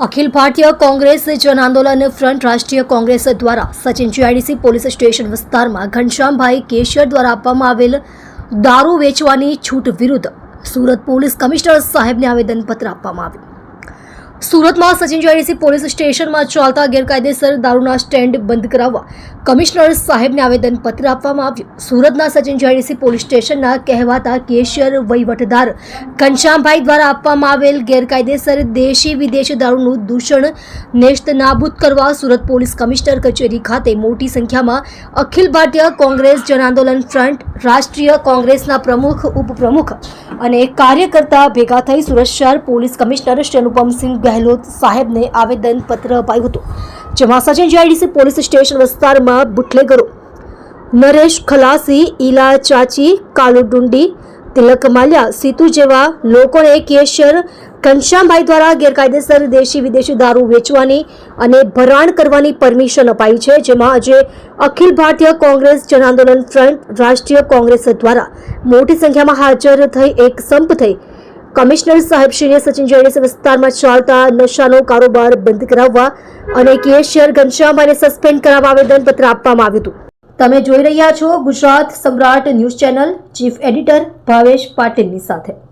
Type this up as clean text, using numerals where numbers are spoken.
અખિલ ભારતીય કોંગ્રેસ જન આંદોલન ફ્રન્ટ રાષ્ટ્રીય કોંગ્રેસ દ્વારા સચિન જીઆઈડીસી પોલીસ સ્ટેશન વિસ્તારમાં ઘનશ્યામભાઈ કેશિયર દ્વારા આપવામાં આવેલ દારૂ વેચવાની છૂટ વિરુદ્ધ સુરત પોલીસ કમિશનર સાહેબને આવેદનપત્ર આપવામાં આવ્યું। સુરતમાં સચિન જીઆઈડીસી પોલીસ સ્ટેશનમાં ચાલતા ગેરકાયદેસર દારૂના સ્ટેન્ડ બંધ કરાવવા કમિશનર સાહેબને આવેદનપત્ર આપવામાં આવ્યું। સુરતના સચિન જીઆઈડીસી પોલીસ સ્ટેશનના કહેવાતા કેશિયર વહીવટદાર ઘનશ્યામભાઈ દ્વારા આપવામાં આવેલ ગેરકાયદેસર દેશી વિદેશી દારૂનું દૂષણ નેસ્ત નાબૂદ કરવા સુરત પોલીસ કમિશનર કચેરી ખાતે મોટી સંખ્યામાં અખિલ ભારતીય કોંગ્રેસ જન આંદોલન ફ્રન્ટ રાષ્ટ્રીય કોંગ્રેસના પ્રમુખ ઉપપ્રમુખ અને કાર્યકર્તા ભેગા થઈ સુરત શહેર પોલીસ કમિશનર શ્રી અનુપમસિંહ ગેહલોત સાહેબને આવેદનપત્ર અપાયું હતું, જેમાં સચિન જીઆઈડીસી પોલીસ સ્ટેશન વિસ્તારમાં બુટલેગરો નરેશ ખલાસી, ઈલા ચાચી, કાલુ ડુંડી, તિલક માલ્યા, સીતુ જેવા લોકોને કેશિયર ઘનશ્યામભાઈ દ્વારા ગેરકાયદેસર દેશી વિદેશી દારૂ વેચવાની અને ભરાણ કરવાની પરમિશન અપાઈ છે, જેમાં આજે અખિલ ભારતીય કોંગ્રેસ જન આંદોલન ફ્રન્ટ રાષ્ટ્રીય કોંગ્રેસ દ્વારા મોટી સંખ્યામાં હાજર થઈ એક સંપ થઈ કમિશનર સાહેબશ્રીને સચિન જીઆઈડીસી વિસ્તારમાં ચાલતા નશાનો કારોબાર બંધ કરાવવા અને કેશિયર ઘનશ્યામભાઈને સસ્પેન્ડ કરાવવા આવેદનપત્ર આપવામાં આવ્યું હતું। તમે જોઈ રહ્યા છો ગુજરાત સમ્રાટ news channel, chief editor Bhavesh પાટીલની સાથે।